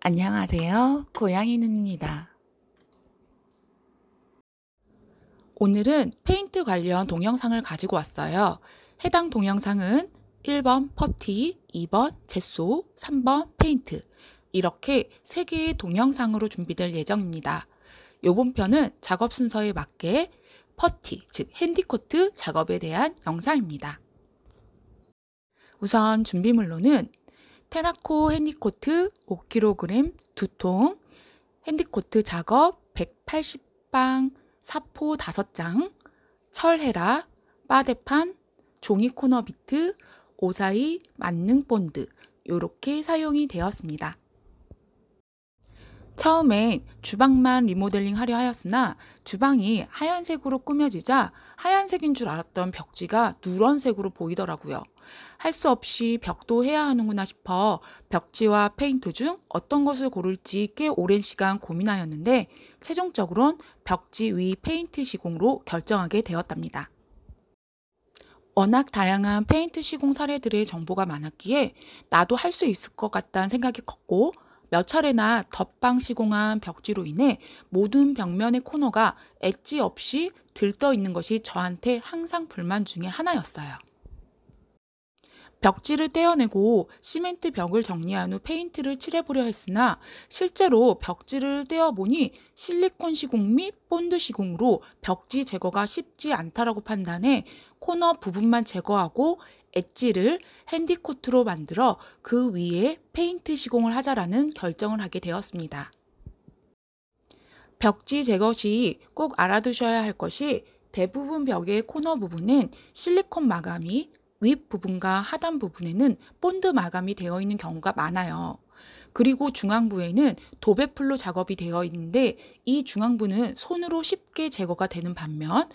안녕하세요. 고양이눈입니다. 오늘은 페인트 관련 동영상을 가지고 왔어요. 해당 동영상은 1번 퍼티, 2번 젯소, 3번 페인트 이렇게 3개의 동영상으로 준비될 예정입니다. 요번 편은 작업 순서에 맞게 퍼티, 즉 핸디코트 작업에 대한 영상입니다. 우선 준비물로는 테라코 핸디코트 5kg 2통, 핸디코트 작업 180방, 사포 5장, 철헤라, 빠데판, 종이 코너 비트, 오사이 만능 본드 이렇게 사용이 되었습니다. 처음엔 주방만 리모델링 하려 하였으나 주방이 하얀색으로 꾸며지자 하얀색인 줄 알았던 벽지가 누런색으로 보이더라고요. 할 수 없이 벽도 해야 하는구나 싶어 벽지와 페인트 중 어떤 것을 고를지 꽤 오랜 시간 고민하였는데 최종적으론 벽지 위 페인트 시공으로 결정하게 되었답니다. 워낙 다양한 페인트 시공 사례들의 정보가 많았기에 나도 할 수 있을 것 같다는 생각이 컸고 몇 차례나 덧방 시공한 벽지로 인해 모든 벽면의 코너가 엣지 없이 들떠 있는 것이 저한테 항상 불만 중에 하나였어요. 벽지를 떼어내고 시멘트 벽을 정리한 후 페인트를 칠해보려 했으나 실제로 벽지를 떼어보니 실리콘 시공 및 본드 시공으로 벽지 제거가 쉽지 않다라고 판단해 코너 부분만 제거하고 엣지를 핸디코트로 만들어 그 위에 페인트 시공을 하자라는 결정을 하게 되었습니다. 벽지 제거 시 꼭 알아두셔야 할 것이 대부분 벽의 코너 부분은 실리콘 마감이 윗부분과 하단 부분에는 본드 마감이 되어 있는 경우가 많아요. 그리고 중앙부에는 도배풀로 작업이 되어 있는데 이 중앙부는 손으로 쉽게 제거가 되는 반면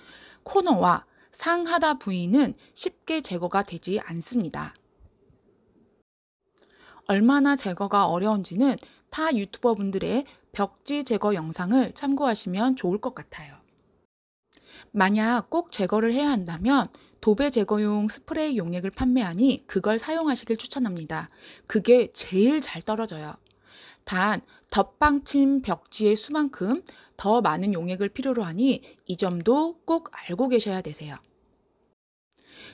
코너와 상하다 부위는 쉽게 제거가 되지 않습니다. 얼마나 제거가 어려운지는 타 유튜버분들의 벽지 제거 영상을 참고하시면 좋을 것 같아요. 만약 꼭 제거를 해야 한다면 도배 제거용 스프레이 용액을 판매하니 그걸 사용하시길 추천합니다. 그게 제일 잘 떨어져요. 단 덧방친 벽지의 수만큼 더 많은 용액을 필요로 하니 이 점도 꼭 알고 계셔야 되세요.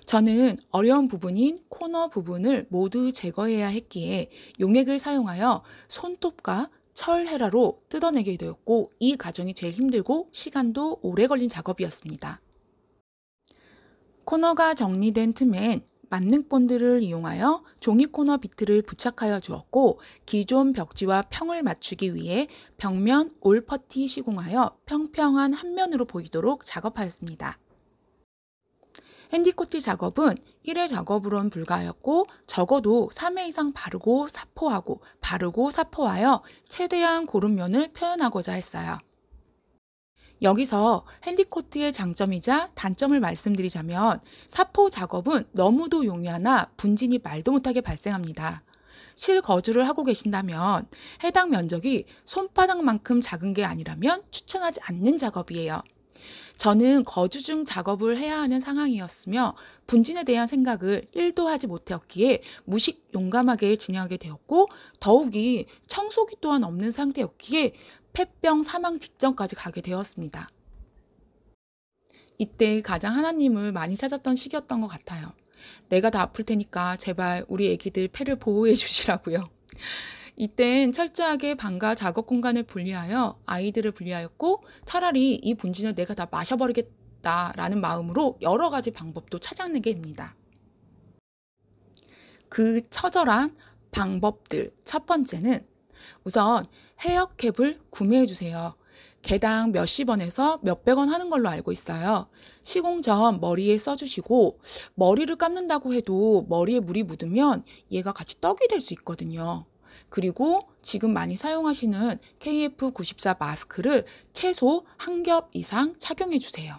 저는 어려운 부분인 코너 부분을 모두 제거해야 했기에 용액을 사용하여 손톱과 철헤라로 뜯어내게 되었고 이 과정이 제일 힘들고 시간도 오래 걸린 작업이었습니다. 코너가 정리된 틈엔 만능 본드를 이용하여 종이 코너 비트를 부착하여 주었고 기존 벽지와 평을 맞추기 위해 벽면 올 퍼티 시공하여 평평한 한 면으로 보이도록 작업하였습니다. 핸디코트 작업은 1회 작업으로는 불가하였고 적어도 3회 이상 바르고 사포하여 최대한 고른 면을 표현하고자 했어요. 여기서 핸디코트의 장점이자 단점을 말씀드리자면 사포 작업은 너무도 용이하나 분진이 말도 못하게 발생합니다. 실거주를 하고 계신다면 해당 면적이 손바닥만큼 작은 게 아니라면 추천하지 않는 작업이에요. 저는 거주 중 작업을 해야 하는 상황이었으며 분진에 대한 생각을 1도 하지 못하였기에 무식 용감하게 진행하게 되었고 더욱이 청소기 또한 없는 상태였기에 폐병 사망 직전까지 가게 되었습니다. 이때 가장 하나님을 많이 찾았던 시기였던 것 같아요. 내가 다 아플 테니까 제발 우리 애기들 폐를 보호해 주시라고요. 이땐 철저하게 방과 작업 공간을 분리하여 아이들을 분리하였고 차라리 이 분진을 내가 다 마셔버리겠다라는 마음으로 여러 가지 방법도 찾아내게 됩니다. 그 처절한 방법들 첫 번째는 우선 헤어캡을 구매해 주세요. 개당 몇십 원에서 몇백 원 하는 걸로 알고 있어요. 시공 전 머리에 써주시고 머리를 감는다고 해도 머리에 물이 묻으면 얘가 같이 떡이 될 수 있거든요. 그리고 지금 많이 사용하시는 KF94 마스크를 최소 한 겹 이상 착용해 주세요.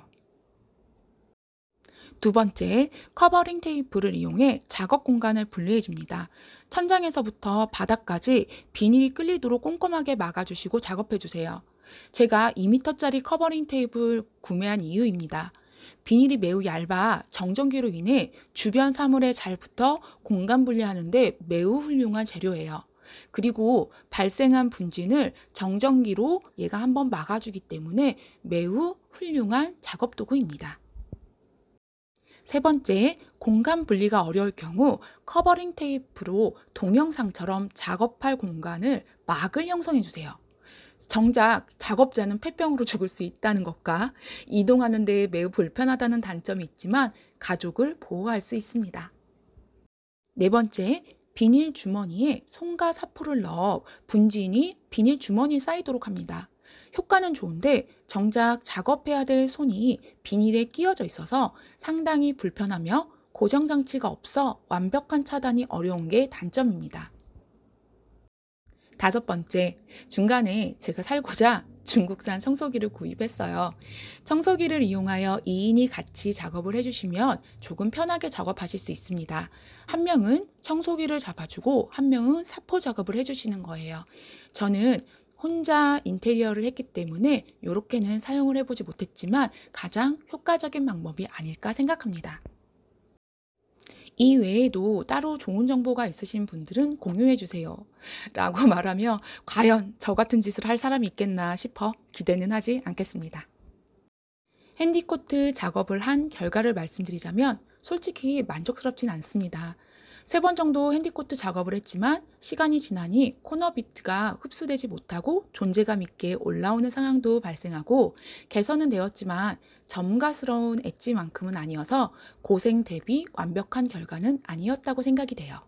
두 번째, 커버링 테이프를 이용해 작업 공간을 분리해 줍니다. 천장에서부터 바닥까지 비닐이 끌리도록 꼼꼼하게 막아주시고 작업해 주세요. 제가 2m짜리 커버링 테이프를 구매한 이유입니다. 비닐이 매우 얇아 정전기로 인해 주변 사물에 잘 붙어 공간 분리하는데 매우 훌륭한 재료예요. 그리고 발생한 분진을 정전기로 얘가 한번 막아주기 때문에 매우 훌륭한 작업 도구입니다. 세 번째, 공간 분리가 어려울 경우 커버링 테이프로 동영상처럼 작업할 공간을 막을 형성해 주세요. 정작 작업자는 폐병으로 죽을 수 있다는 것과 이동하는 데 매우 불편하다는 단점이 있지만 가족을 보호할 수 있습니다. 네 번째, 비닐 주머니에 솜과 사포를 넣어 분진이 비닐 주머니에 쌓이도록 합니다. 효과는 좋은데 정작 작업해야 될 손이 비닐에 끼어져 있어서 상당히 불편하며 고정장치가 없어 완벽한 차단이 어려운 게 단점입니다. 다섯 번째, 중간에 제가 살고자 중국산 청소기를 구입했어요. 청소기를 이용하여 2인이 같이 작업을 해주시면 조금 편하게 작업하실 수 있습니다. 한 명은 청소기를 잡아주고 한 명은 사포 작업을 해주시는 거예요. 저는 혼자 인테리어를 했기 때문에 이렇게는 사용을 해보지 못했지만 가장 효과적인 방법이 아닐까 생각합니다. 이 외에도 따로 좋은 정보가 있으신 분들은 공유해 주세요. 라고 말하며 과연 저 같은 짓을 할 사람이 있겠나 싶어 기대는 하지 않겠습니다. 핸디코트 작업을 한 결과를 말씀드리자면 솔직히 만족스럽진 않습니다. 3번 정도 핸디코트 작업을 했지만 시간이 지나니 코너 비트가 흡수되지 못하고 존재감 있게 올라오는 상황도 발생하고 개선은 되었지만 전문가스러운 엣지만큼은 아니어서 고생 대비 완벽한 결과는 아니었다고 생각이 돼요.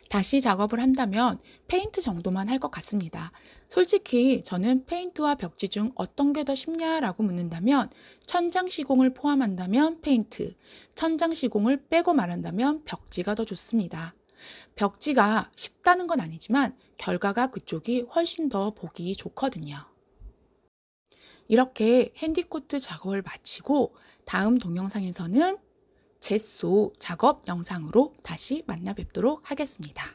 다시 작업을 한다면 페인트 정도만 할 것 같습니다. 솔직히 저는 페인트와 벽지 중 어떤 게 더 쉽냐라고 묻는다면 천장 시공을 포함한다면 페인트, 천장 시공을 빼고 말한다면 벽지가 더 좋습니다. 벽지가 쉽다는 건 아니지만 결과가 그쪽이 훨씬 더 보기 좋거든요. 이렇게 핸디코트 작업을 마치고 다음 동영상에서는 제소 작업 영상으로 다시 만나 뵙도록 하겠습니다.